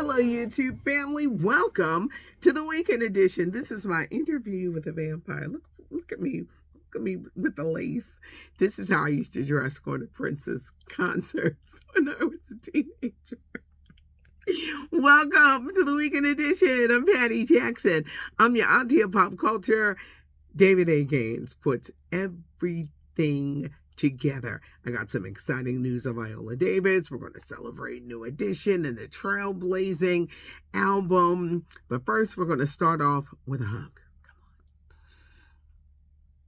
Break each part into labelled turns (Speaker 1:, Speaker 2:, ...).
Speaker 1: Hello, YouTube family. Welcome to the weekend edition. This is my interview with a vampire. Look at me. Look at me with the lace. This is how I used to dress going to Princess concerts when I was a teenager. Welcome to the weekend edition. I'm Patty Jackson. I'm your auntie of pop culture. David A. Gaines puts everything together. I got some exciting news of Viola Davis. We're going to celebrate New Edition and the trailblazing album. But first, we're going to start off with a hug. Come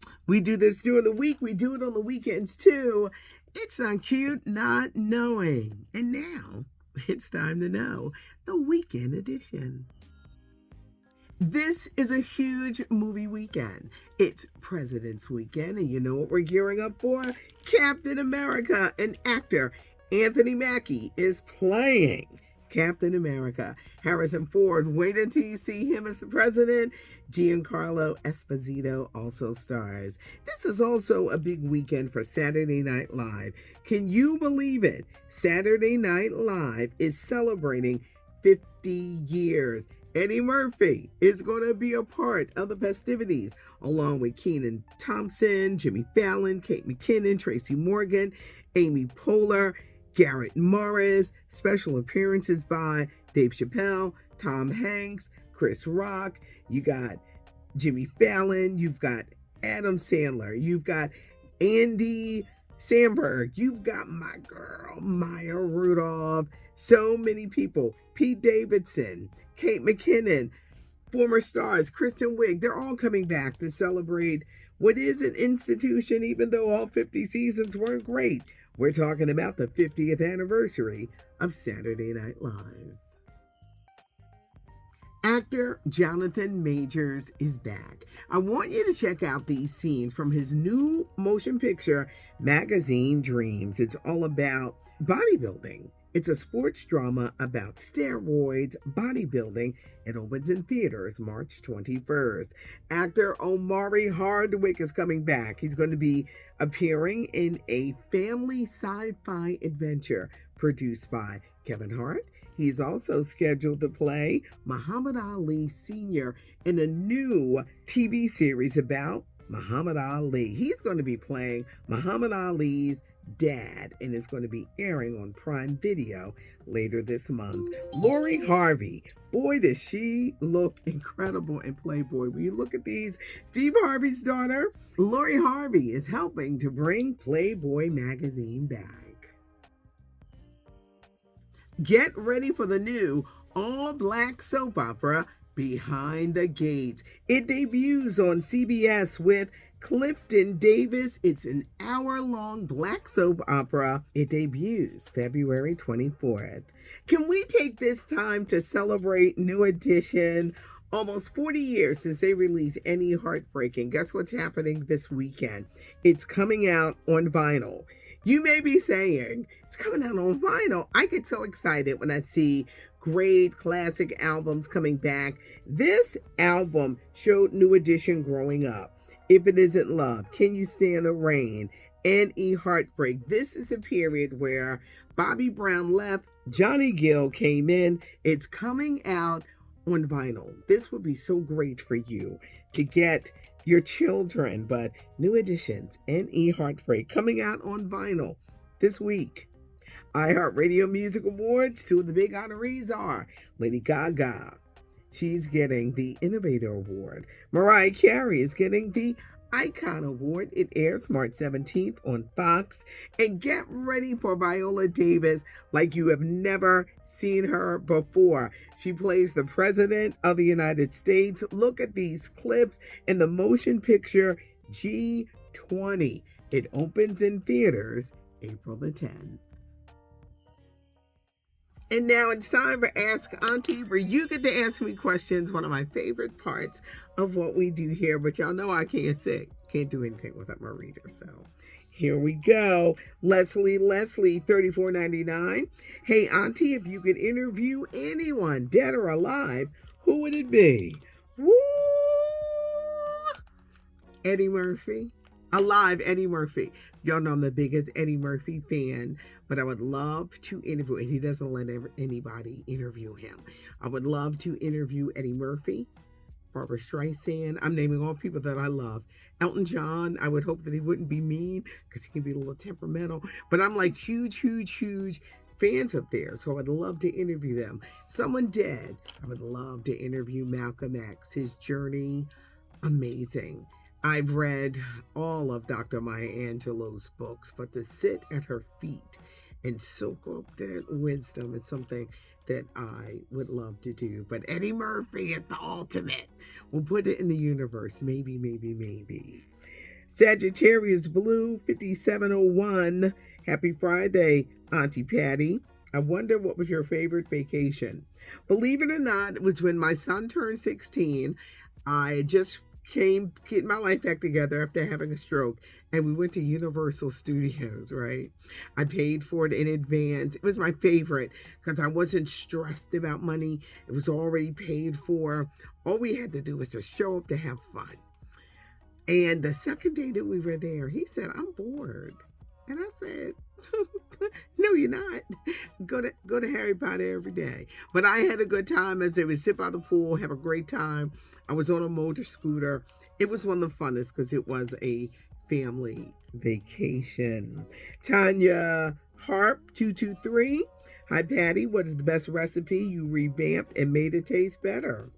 Speaker 1: on. We do this during the week. We do it on the weekends too. It's not cute not knowing. And now it's time to know the weekend edition. This is a huge movie weekend. It's President's Weekend, and you know what we're gearing up for? Captain America, and actor Anthony Mackie is playing Captain America. Harrison Ford, wait until you see him as the president. Giancarlo Esposito also stars. This is also a big weekend for Saturday Night Live. Can you believe it? Saturday Night Live is celebrating 50 years. Eddie Murphy is going to be a part of the festivities, along with Kenan Thompson, Jimmy Fallon, Kate McKinnon, Tracy Morgan, Amy Poehler, Garrett Morris. Special appearances by Dave Chappelle, Tom Hanks, Chris Rock. You got Jimmy Fallon. You've got Adam Sandler. You've got Andy Samberg. You've got my girl, Maya Rudolph. So many people. Pete Davidson, Kate McKinnon, former stars, Kristen Wiig. They're all coming back to celebrate what is an institution, even though all 50 seasons weren't great. We're talking about the 50th anniversary of Saturday Night Live. Actor Jonathan Majors is back. I want you to check out these scenes from his new motion picture, Magazine Dreams. It's all about bodybuilding. It's a sports drama about steroids, bodybuilding. It opens in theaters March 21st. Actor Omari Hardwick is coming back. He's going to be appearing in a family sci-fi adventure produced by Kevin Hart. He's also scheduled to play Muhammad Ali Sr. in a new TV series about Muhammad Ali. He's going to be playing Muhammad Ali's dad, and it's going to be airing on Prime Video later this month. Lori Harvey, boy, does she look incredible in Playboy. When you look at these, Steve Harvey's daughter, Lori Harvey, is helping to bring Playboy magazine back. Get ready for the new all-black soap opera, Behind the Gates. It debuts on CBS with Clifton Davis. It's an hour-long black soap opera. It debuts February 24th. Can we take this time to celebrate New Edition? Almost 40 years since they released Any Heartbreaking. Guess what's happening this weekend? It's coming out on vinyl. You may be saying, it's coming out on vinyl. I get so excited when I see great classic albums coming back. This album showed New Edition growing up. If It Isn't Love, Can You Stand the Rain, and Heartbreak. This is the period where Bobby Brown left, Johnny Gill came in. It's coming out on vinyl. This would be so great for you to get your children, but New Editions and Heartbreak coming out on vinyl this week. iHeartRadio Music Awards, two of the big honorees are Lady Gaga. She's getting the Innovator Award. Mariah Carey is getting the Icon Award. It airs March 17th on Fox. And get ready for Viola Davis like you have never seen her before. She plays the President of the United States. Look at these clips in the motion picture G20. It opens in theaters April the 10th. And now it's time for Ask Auntie, where you get to ask me questions, one of my favorite parts of what we do here. But y'all know I can't do anything without my reader. So here we go. Leslie, $34.99. Hey, Auntie, if you could interview anyone, dead or alive, who would it be? Woo! Eddie Murphy. Alive Eddie Murphy. Y'all know I'm the biggest Eddie Murphy fan. but I would love to interview, and he doesn't let anybody interview him. I would love to interview Eddie Murphy, Barbara Streisand. I'm naming all people that I love. Elton John, I would hope that he wouldn't be mean because he can be a little temperamental. But I'm like huge fans of theirs, so I would love to interview them. Someone dead, I would love to interview Malcolm X. His journey, amazing. I've read all of Dr. Maya Angelou's books, but to sit at her feet and soak up that wisdom is something that I would love to do. But Eddie Murphy is the ultimate. We'll put it in the universe. Maybe. Sagittarius Blue 5701. Happy Friday, Auntie Patty. I wonder what was your favorite vacation. Believe it or not, it was when my son turned 16. I just getting my life back together after having a stroke, and we went to Universal Studios, right? I paid for it in advance. It was my favorite because I wasn't stressed about money. It was already paid for. All we had to do was just show up to have fun. And the second day that we were there, he said, "I'm bored." And I said, "No, you're not. Go to Harry Potter every day." But I had a good time as they would sit by the pool, have a great time. I was on a motor scooter. It was one of the funnest because it was a family vacation. Tanya Harp 223. Hi, Patty. What is the best recipe you revamped and made it taste better?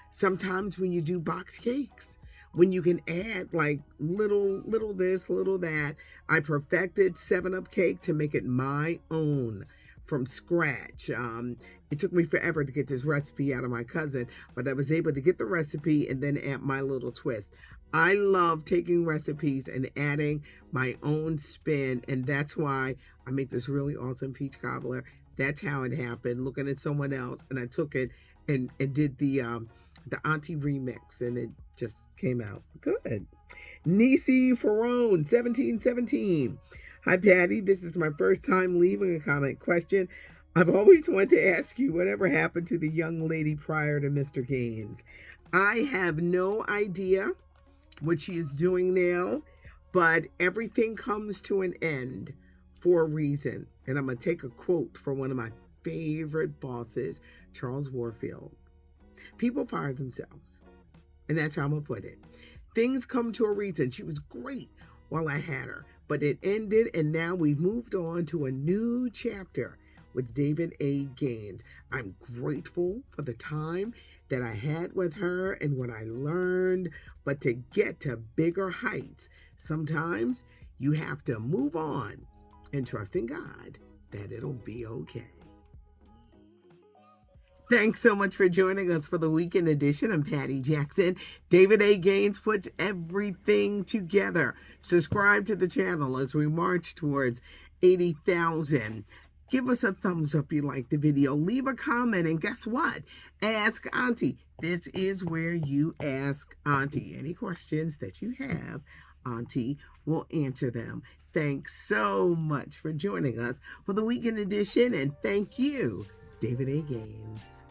Speaker 1: Sometimes when you do box cakes, when you can add like little this, little that. I perfected 7-Up cake to make it my own from scratch. It took me forever to get this recipe out of my cousin, but I was able to get the recipe and then add my little twist. I love taking recipes and adding my own spin, and that's why I make this really awesome peach cobbler. That's how it happened, looking at someone else, and I took it and did the Auntie remix, and it just came out good. Nisi Ferrone 1717. Hi, Patty. This is my first time leaving a comment question. I've always wanted to ask you whatever happened to the young lady prior to Mr. Gaines. I have no idea what she is doing now, but everything comes to an end for a reason. And I'm going to take a quote from one of my favorite bosses, Charles Warfield. People fire themselves. And that's how I'm going to put it. Things come to a reason. She was great while I had her, but it ended, and now we've moved on to a new chapter with David A. Gaines. I'm grateful for the time that I had with her and what I learned, but to get to bigger heights, sometimes you have to move on and trust in God that it'll be okay. Thanks so much for joining us for the weekend edition. I'm Patty Jackson. David A. Gaines puts everything together. Subscribe to the channel as we march towards 80,000. Give us a thumbs up if you like the video. Leave a comment, and guess what? Ask Auntie. This is where you ask Auntie. Any questions that you have, Auntie will answer them. Thanks so much for joining us for the weekend edition, and thank you, David A. Gaines.